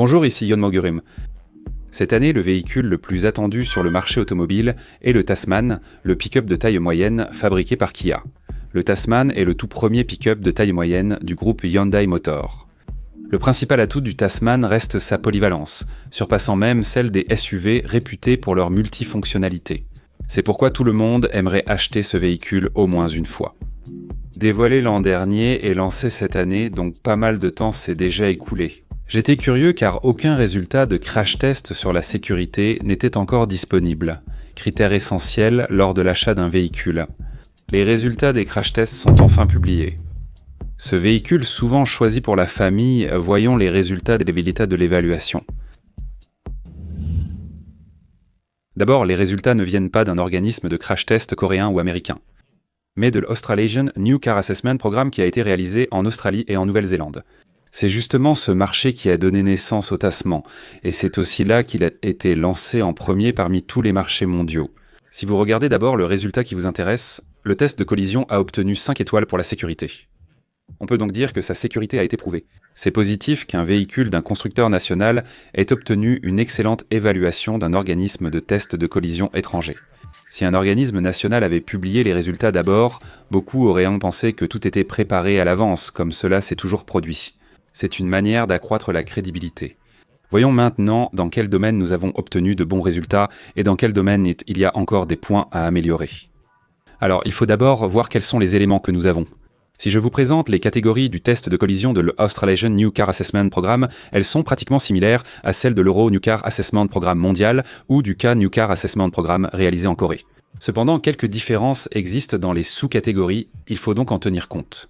Bonjour, ici Yon Mogurim. Cette année, le véhicule le plus attendu sur le marché automobile est le Tasman, le pick-up de taille moyenne fabriqué par Kia. Le Tasman est le tout premier pick-up de taille moyenne du groupe Hyundai Motor. Le principal atout du Tasman reste sa polyvalence, surpassant même celle des SUV réputés pour leur multifonctionnalité. C'est pourquoi tout le monde aimerait acheter ce véhicule au moins une fois. Dévoilé l'an dernier et lancé cette année, donc pas mal de temps s'est déjà écoulé. J'étais curieux car aucun résultat de crash test sur la sécurité n'était encore disponible, critère essentiel lors de l'achat d'un véhicule. Les résultats des crash tests sont enfin publiés. Ce véhicule souvent choisi pour la famille, voyons les résultats de l'évaluation. D'abord, les résultats ne viennent pas d'un organisme de crash test coréen ou américain, mais de l'Australasian New Car Assessment Programme qui a été réalisé en Australie et en Nouvelle-Zélande. C'est justement ce marché qui a donné naissance au Tasman, et c'est aussi là qu'il a été lancé en premier parmi tous les marchés mondiaux. Si vous regardez d'abord le résultat qui vous intéresse, le test de collision a obtenu 5 étoiles pour la sécurité. On peut donc dire que sa sécurité a été prouvée. C'est positif qu'un véhicule d'un constructeur national ait obtenu une excellente évaluation d'un organisme de test de collision étranger. Si un organisme national avait publié les résultats d'abord, beaucoup auraient pensé que tout était préparé à l'avance, comme cela s'est toujours produit. C'est une manière d'accroître la crédibilité. Voyons maintenant dans quel domaine nous avons obtenu de bons résultats et dans quel domaine il y a encore des points à améliorer. Alors, il faut d'abord voir quels sont les éléments que nous avons. Si je vous présente les catégories du test de collision de l'Australasian New Car Assessment Programme, elles sont pratiquement similaires à celles de l'Euro New Car Assessment Programme mondial ou du K New Car Assessment Programme réalisé en Corée. Cependant, quelques différences existent dans les sous-catégories, il faut donc en tenir compte.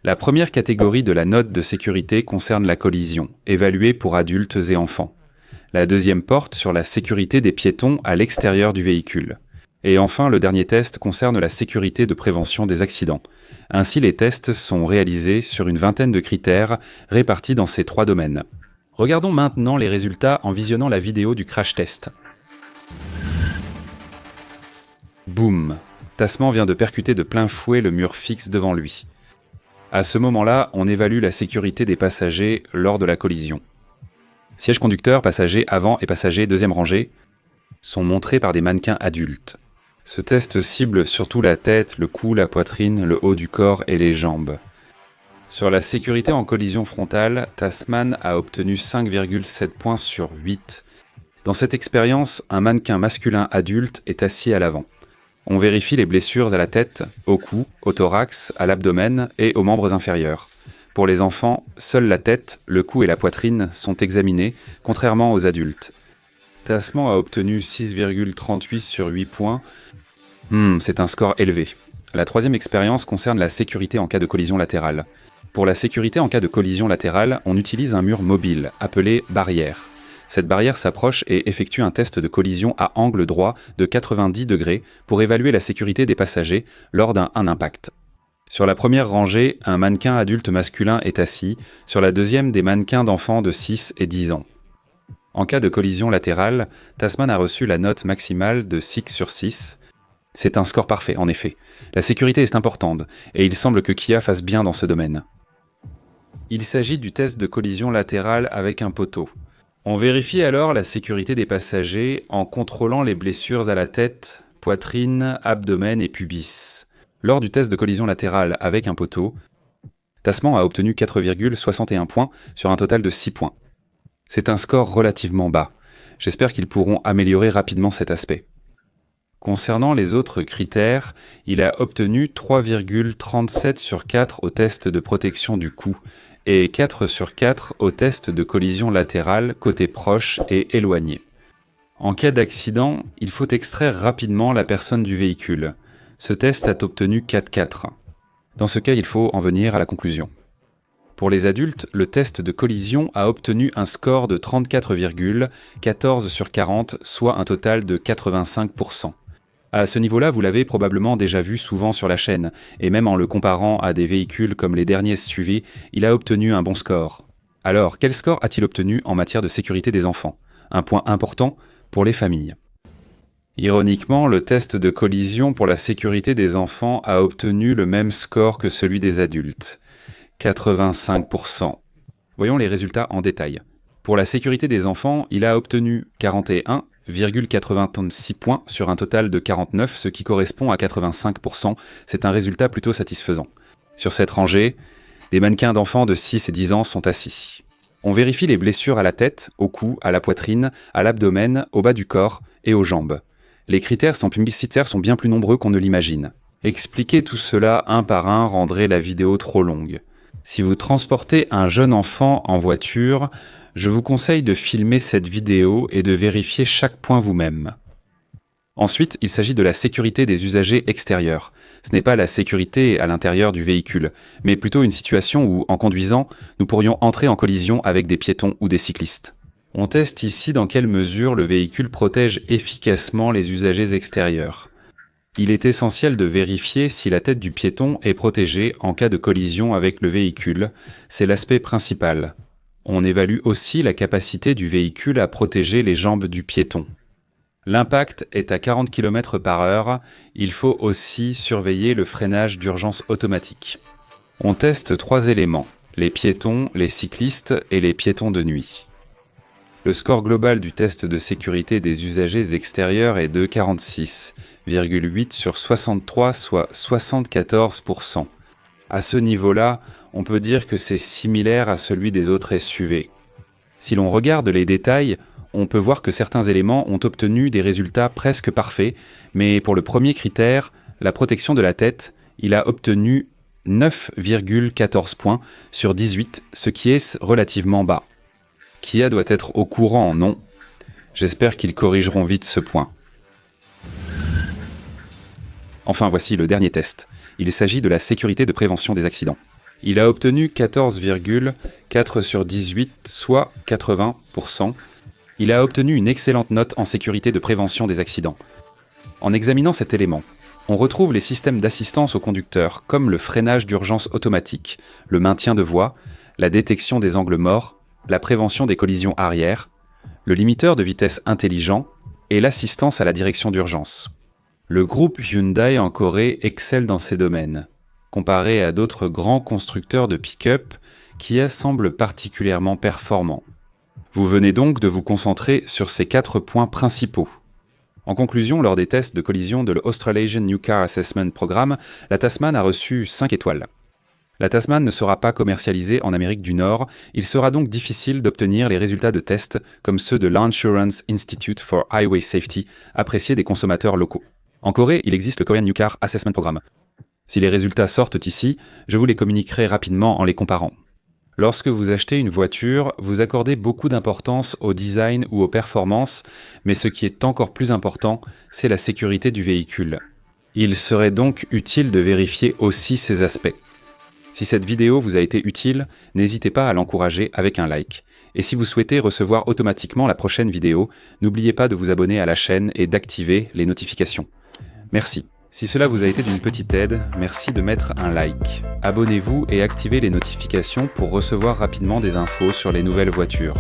La première catégorie de la note de sécurité concerne la collision, évaluée pour adultes et enfants. La deuxième porte sur la sécurité des piétons à l'extérieur du véhicule. Et enfin, le dernier test concerne la sécurité de prévention des accidents. Ainsi, les tests sont réalisés sur une vingtaine de critères répartis dans ces 3 domaines. Regardons maintenant les résultats en visionnant la vidéo du crash test. Boum! Tasman vient de percuter de plein fouet le mur fixe devant lui. À ce moment-là, on évalue la sécurité des passagers lors de la collision. Siège conducteur, passagers avant et passagers deuxième rangée sont montrés par des mannequins adultes. Ce test cible surtout la tête, le cou, la poitrine, le haut du corps et les jambes. Sur la sécurité en collision frontale, Tasman a obtenu 5,7 points sur 8. Dans cette expérience, un mannequin masculin adulte est assis à l'avant. On vérifie les blessures à la tête, au cou, au thorax, à l'abdomen et aux membres inférieurs. Pour les enfants, seuls la tête, le cou et la poitrine sont examinés, contrairement aux adultes. Tasman a obtenu 6,38 sur 8 points. C'est un score élevé. La troisième expérience concerne la sécurité en cas de collision latérale. Pour la sécurité en cas de collision latérale, on utilise un mur mobile, appelé barrière. Cette barrière s'approche et effectue un test de collision à angle droit de 90 degrés pour évaluer la sécurité des passagers lors d'un impact. Sur la première rangée, un mannequin adulte masculin est assis, sur la deuxième, des mannequins d'enfants de 6 et 10 ans. En cas de collision latérale, Tasman a reçu la note maximale de 6 sur 6. C'est un score parfait, en effet. La sécurité est importante, et il semble que Kia fasse bien dans ce domaine. Il s'agit du test de collision latérale avec un poteau. On vérifie alors la sécurité des passagers en contrôlant les blessures à la tête, poitrine, abdomen et pubis. Lors du test de collision latérale avec un poteau, Tasman a obtenu 4,61 points sur un total de 6 points. C'est un score relativement bas. J'espère qu'ils pourront améliorer rapidement cet aspect. Concernant les autres critères, il a obtenu 3,37 sur 4 au test de protection du cou et 4 sur 4 au test de collision latérale côté proche et éloigné. En cas d'accident, il faut extraire rapidement la personne du véhicule. Ce test a obtenu 4,4. Dans ce cas, il faut en venir à la conclusion. Pour les adultes, le test de collision a obtenu un score de 34,14 sur 40, soit un total de 85%. À ce niveau-là, vous l'avez probablement déjà vu souvent sur la chaîne, et même en le comparant à des véhicules comme les derniers SUV, il a obtenu un bon score. Alors, quel score a-t-il obtenu en matière de sécurité des enfants? Un point important pour les familles. Ironiquement, le test de collision pour la sécurité des enfants a obtenu le même score que celui des adultes. 85%. Voyons les résultats en détail. Pour la sécurité des enfants, il a obtenu 41,86 points sur un total de 49, ce qui correspond à 85%. C'est un résultat plutôt satisfaisant. Sur cette rangée, des mannequins d'enfants de 6 et 10 ans sont assis. On vérifie les blessures à la tête, au cou, à la poitrine, à l'abdomen, au bas du corps et aux jambes. Les critères publicitaires sont bien plus nombreux qu'on ne l'imagine. Expliquer tout cela un par un rendrait la vidéo trop longue. Si vous transportez un jeune enfant en voiture, je vous conseille de filmer cette vidéo et de vérifier chaque point vous-même. Ensuite, il s'agit de la sécurité des usagers extérieurs. Ce n'est pas la sécurité à l'intérieur du véhicule, mais plutôt une situation où, en conduisant, nous pourrions entrer en collision avec des piétons ou des cyclistes. On teste ici dans quelle mesure le véhicule protège efficacement les usagers extérieurs. Il est essentiel de vérifier si la tête du piéton est protégée en cas de collision avec le véhicule. C'est l'aspect principal. On évalue aussi la capacité du véhicule à protéger les jambes du piéton. L'impact est à 40 km/h. Il faut aussi surveiller le freinage d'urgence automatique. On teste 3 éléments, les piétons, les cyclistes et les piétons de nuit. Le score global du test de sécurité des usagers extérieurs est de 46,8 sur 63, soit 74%. À ce niveau-là, on peut dire que c'est similaire à celui des autres SUV. Si l'on regarde les détails, on peut voir que certains éléments ont obtenu des résultats presque parfaits, mais pour le premier critère, la protection de la tête, il a obtenu 9,14 points sur 18, ce qui est relativement bas. Kia doit être au courant, non? J'espère qu'ils corrigeront vite ce point. Enfin, voici le dernier test. Il s'agit de la sécurité de prévention des accidents. Il a obtenu 14,4 sur 18, soit 80%. Il a obtenu une excellente note en sécurité de prévention des accidents. En examinant cet élément, on retrouve les systèmes d'assistance au conducteur, comme le freinage d'urgence automatique, le maintien de voie, la détection des angles morts, la prévention des collisions arrière, le limiteur de vitesse intelligent et l'assistance à la direction d'urgence. Le groupe Hyundai en Corée excelle dans ces domaines. Comparé à d'autres grands constructeurs de pick-up, Kia semble particulièrement performant. Vous venez donc de vous concentrer sur ces 4 points principaux. En conclusion, lors des tests de collision de l'Australasian New Car Assessment Programme, la Tasman a reçu 5 étoiles. La Tasman ne sera pas commercialisée en Amérique du Nord, il sera donc difficile d'obtenir les résultats de tests comme ceux de l'Insurance Institute for Highway Safety, appréciés des consommateurs locaux. En Corée, il existe le Korean New Car Assessment Programme. Si les résultats sortent ici, je vous les communiquerai rapidement en les comparant. Lorsque vous achetez une voiture, vous accordez beaucoup d'importance au design ou aux performances, mais ce qui est encore plus important, c'est la sécurité du véhicule. Il serait donc utile de vérifier aussi ces aspects. Si cette vidéo vous a été utile, n'hésitez pas à l'encourager avec un like. Et si vous souhaitez recevoir automatiquement la prochaine vidéo, n'oubliez pas de vous abonner à la chaîne et d'activer les notifications. Merci. Si cela vous a été d'une petite aide, merci de mettre un like. Abonnez-vous et activez les notifications pour recevoir rapidement des infos sur les nouvelles voitures.